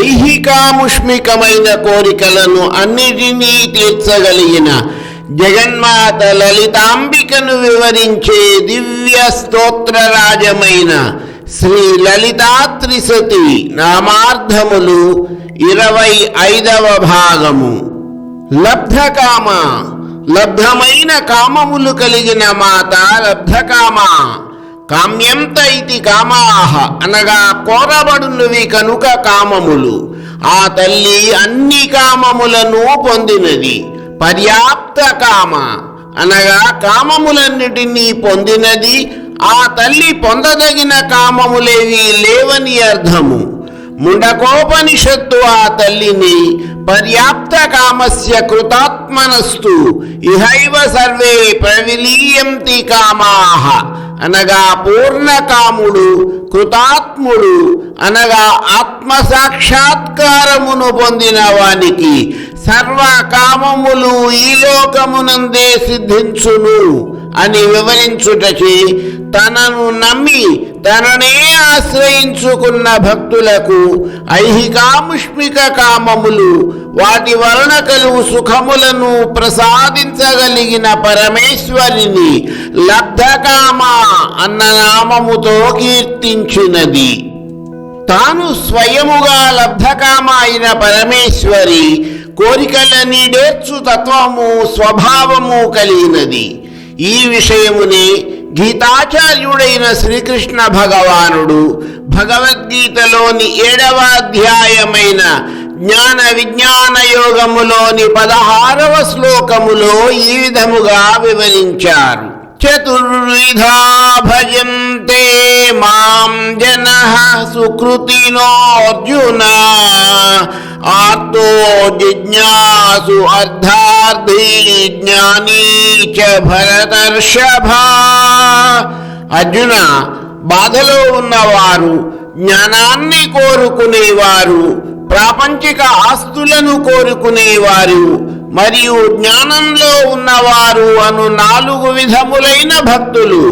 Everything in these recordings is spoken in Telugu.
ఐహికాముష్మికమైన కోరికలను అన్నిటినీ తీర్చగలిగిన జగన్మాత లలితాంబికను వివరించే దివ్య స్తోత్రరాజమైన శ్రీ లలితా త్రిశతి నామార్థములు 25వ భాగము. లబ్ధకామ, లబ్ధమైన కామములు కలిగిన మాత లబ్ధకామ. కామ్యంత ఇతి కామాహ అనగా కోరబడునువి కనుక కామములు. ఆ తల్లి అన్ని కామములను పొందినది. పర్యాప్త కామ అనగా కామములన్నిటినీ పొందినది. ఆ తల్లి పొందదగిన కామములేవి లేవని అర్థము. ముండకోపనిషత్తు ఆ తల్లిని పర్యాప్త కామస్య కృతాత్మనస్తు ఇహైవ సర్వే ప్రవిలీయంతి కామాః అనగా పూర్ణకాముడు, కృతాత్ముడు అనగా ఆత్మసాక్షాత్కారమును పొందిన వానికి సర్వకామములు ఈ లోకమునందే సిద్ధించును అని వివరించుటచే తనను నమ్మి తననే ఆశ్రయించుకున్న భక్తులకు ఐహికాముష్మిక కామములు, వాటి వలన కలుగు సుఖములను ప్రసాదించగలిగిన పరమేశ్వరిని లబ్ధకామ అన్న నామముతో కీర్తించినది. తాను స్వయముగా లబ్ధకామ అయిన పరమేశ్వరి కోరికలనీడేర్చు తత్వము, స్వభావము కలిగినది. ఈ విషయముని గీతాచార్యుడైన శ్రీకృష్ణ భగవానుడు భగవద్గీతలోని 7వ అధ్యాయమైన జ్ఞాన విజ్ఞాన యోగములోని 16వ శ్లోకములో ఈ విధముగా వివరించారు. చతుర్విధా భజంతే మాం జనః సుకృతినోర్జున ఆర్తో జిజ్ఞాసు అర్థార్థి జ్ఞానీ చ భరతర్షభ. అర్జున, బాధలో ఉన్నవారు, జ్ఞానాన్ని కోరుకునేవారు, ప్రాపంచిక ఆస్తులను కోరుకునేవారు మరియు జ్ఞానంలో ఉన్నవారు అను 4 విధములైన భక్తులు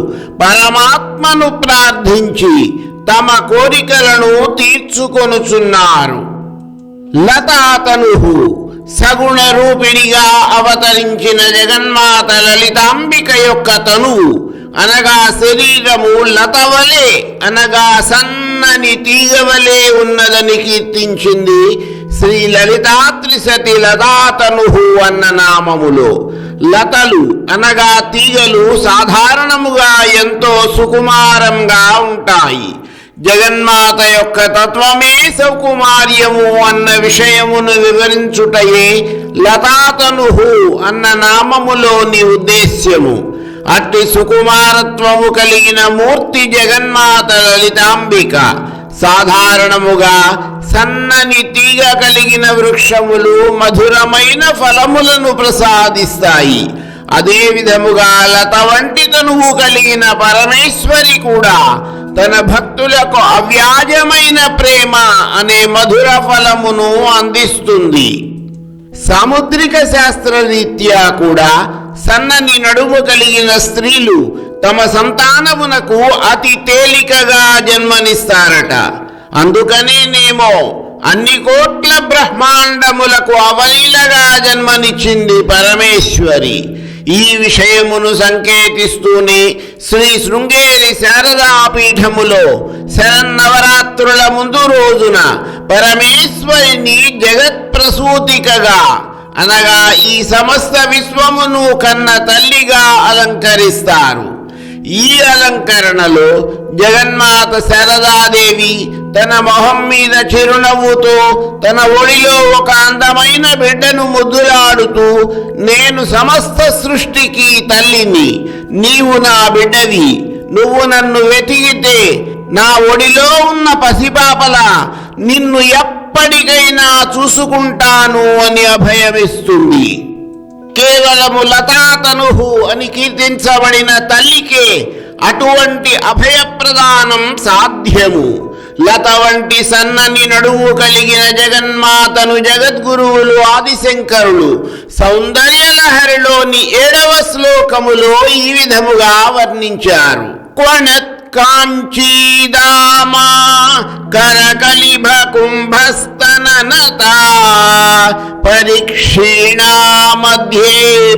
పరమాత్మను ప్రార్థించి తమ కోరికలను తీర్చుకొనుచున్నారు. లతాతనుహు, సగుణ రూపిణిగా అవతరించిన జగన్మాత లలితాంబిక యొక్క తనువు అనగా శరీరము లతవలే అనగా సన్నని తీగవలే ఉన్నదని కీర్తించింది శ్రీ లలితా త్రిశతి లతాతనుహు అన్న నామములో. లతలు అనగా తీగలు సాధారణముగా ఎంతో సుకుమారంగా ఉంటాయి. జగన్మాత యొక్క తత్వమే సౌకుమార్యము అన్న విషయమును వివరించుటయే లతాతనుహు అన్న నామములోని ఉద్దేశ్యము. అట్టి సుకుమారత్వము కలిగిన మూర్తి జగన్మాత లలితాంబిక. సాధారణముగా సన్నని తీగ కలిగిన వృక్షములు మధురమైన ఫలములను ప్రసాదిస్తాయి. అదే విధముగా లత వంటి తనువు కలిగిన పరమేశ్వరి కూడా తన భక్తులకు అవ్యాజమైన ప్రేమ అనే మధుర ఫలమును అందిస్తుంది. సాముద్రిక శాస్త్రరీత్యా కూడా సన్నని నడుము కలిగిన స్త్రీలు తమ సంతానమునకు అతి తేలికగా జన్మనిస్తారట. అందుకనేనేమో అన్ని కోట్ల బ్రహ్మాండములకు అవలీలగా జన్మనిచ్చింది పరమేశ్వరి. ఈ విషయమును సంకేతిస్తూనే శ్రీ శృంగేరి శారదాపీఠములో శరన్నవరాత్రుల ముందు రోజున పరమేశ్వరిని జగత్ప్రసూతికగా అనగా ఈ సమస్త విశ్వమును కన్న తల్లిగా అలంకరిస్తారు. ఈ అలంకరణలో జగన్మాత శారదాదేవి తన మొహం మీద చిరునవ్వుతో తన ఒడిలో ఒక అందమైన బిడ్డను ముద్దులాడుతూ, నేను సమస్త సృష్టికి తల్లిని, నీవు నా బిడ్డవి, నువ్వు నన్ను వెతికితే నా ఒడిలో ఉన్న పసిపాపల నిన్ను ఎప్పటికైనా చూసుకుంటాను అని అభయమిస్తుంది. కేవలము లతాతనుహు అని కీర్తించబడిన తల్లికే అటువంటి అభయప్రదానం సాధ్యము. లత వంటి సన్నని నడుము కలిగిన జగన్మాతను జగద్గురువులు ఆదిశంకరులు సౌందర్యలహరిలోని 7వ శ్లోకములో ఈ విధముగా వర్ణించారు. క్వణత్ కాంచీదామా కరకలిభ కుంభస్తననతా పరిక్షీణా మధ్యే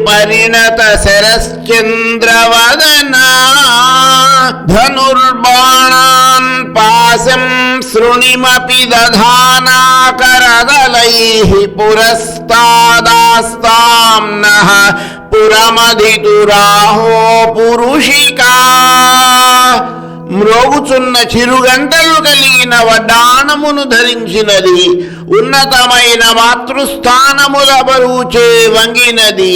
పరిణత శరశ్చంద్రవదనా ధనుర్బాణాన్ పాశం శృణిమపి దధానా కరదలైః పురస్తాదాస్తాం నః పురమధితురాహో పురుషికా మ్రోగుచున్న చిరుగంటలు కలిగిన వడ్డాణమును ధరించినది, ఉన్నతమైన మాతృస్థానముల బరువుచే వంగినది,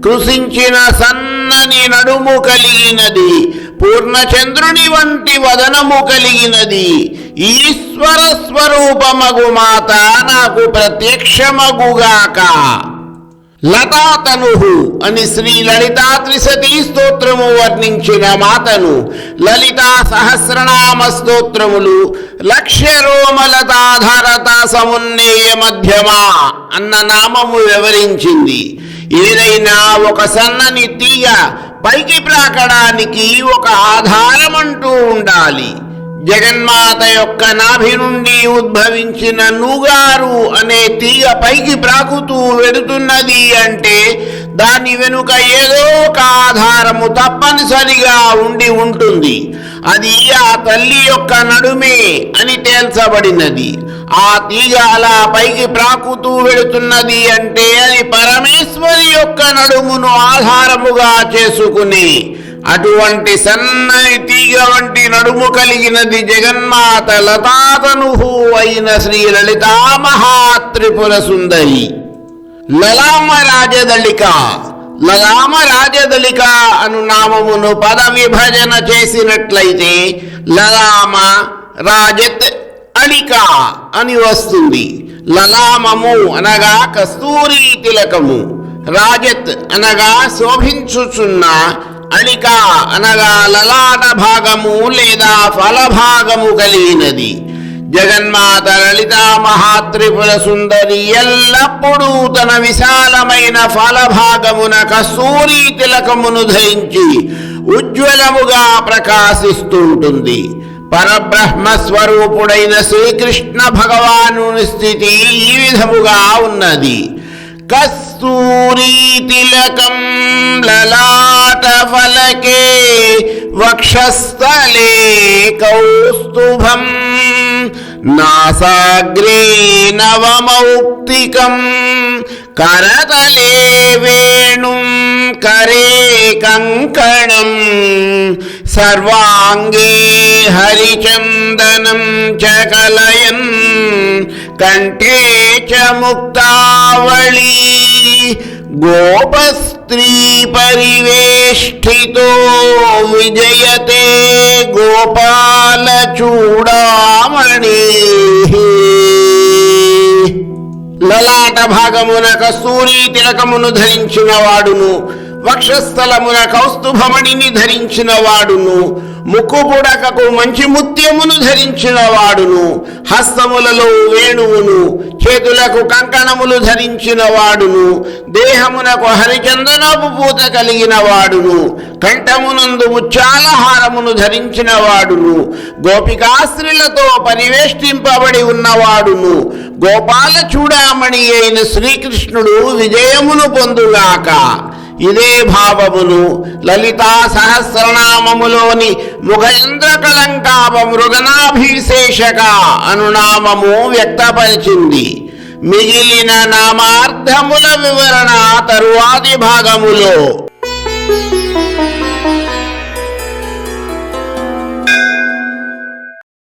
కృషించిన సన్నని నడుము కలిగినది, పూర్ణచంద్రుని వంటి వదనము కలిగినది, ఈశ్వర స్వరూపమగు మాత నాకు ప్రత్యక్షమగుగాక. లతాతను అని శ్రీ లలితా త్రిశతీ స్తోత్రము వర్ణించిన మాతను లలితా సహస్రనామ స్తోత్రములు లక్ష్యరోమలతాధారత సమున్నేయ మధ్యమా అన్న నామము వివరించింది. ఏదైనా ఒక సన్నని తీగ పైకి ప్రాకడానికి ఒక ఆధారమంటూ ఉండాలి. జగన్మాత యొక్క నాభి నుండి ఉద్భవించిన నూగారు అనే తీగ పైకి ప్రాకుతూ వెడుతున్నది అంటే దాని వెనుక ఏదో ఒక ఆధారము తప్పనిసరిగా ఉండి ఉంటుంది. అది ఆ తల్లి యొక్క నడుమే అని తేల్చబడినది. ఆ తీగ అలా పైకి ప్రాకుతూ వెడుతున్నది అంటే అది పరమేశ్వరి యొక్క నడుమును ఆధారముగా చేసుకుని అటువంటి సన్నని తీగ వంటి నడుము కలిగినది జగన్మాత లతాతను అయిన శ్రీ లలితా మహాత్రిపుర సుందరి. లలామ రాజదళిక. లలామ రాజదళిక అను నామమును పద విభజన చేసినట్లయితే లలామ రాజత్ అళిక అని వస్తుంది. లలామము అనగా కస్తూరి తిలకము, రాజత్ అనగా శోభించుచున్న, అళిక అనగా లలాట భాగము లేదా ఫలభాగము కలిగినది. జగన్మాత లలితా మహాత్రిపుర సుందరి ఎల్లప్పుడూ తన విశాలమైన ఫలభాగమున కస్తూరి తిలకమును ధరించి ఉజ్వలముగా ప్రకాశిస్తుంటుంది. పరబ్రహ్మ స్వరూపుడైన శ్రీకృష్ణ భగవానుని స్థితి ఈ విధముగా ఉన్నది. కస్తూరీ తిలకం లలాట ఫలకే వక్షస్థలే కౌస్తుభం నాసాగ్రే నవమౌక్తికం కరతలే వేణుం కరే కంకణం సర్వాంగే హరిచందనం చ కలయన్ కంఠే చ ముక్తావళీ గోపస్త్రీ పరివేష్టితో విజయతే గోపాల చూడామణి. లలాట భాగమున కస్తూరి తిలకమును ధరించిన వాడును, వక్షస్థలమున కౌస్తుభమణిని ధరించిన వాడును, ముక్కు పుడకకు మంచి ముత్యమును ధరించిన వాడును, హస్తములలో వేణువును, చేతులకు కంకణములు ధరించిన వాడును, దేహమునకు హరిచందనపు పూత కలిగిన వాడును, కంఠమునందు ముత్యాలహారమును ధరించిన వాడును, గోపికాస్త్రీలతో పరివేష్టింపబడి ఉన్నవాడును, గోపాల చూడామణి అయిన శ్రీకృష్ణుడు విజయమును పొందుగాక. ఇదే భావమును లలితా సహస్రనామములోని ముఖేంద్ర కలంకాభ మృగనాభిశేషక అనునామము వ్యక్తపరిచింది. మిగిలిన నామార్థముల వివరణ తరువాతి భాగములో.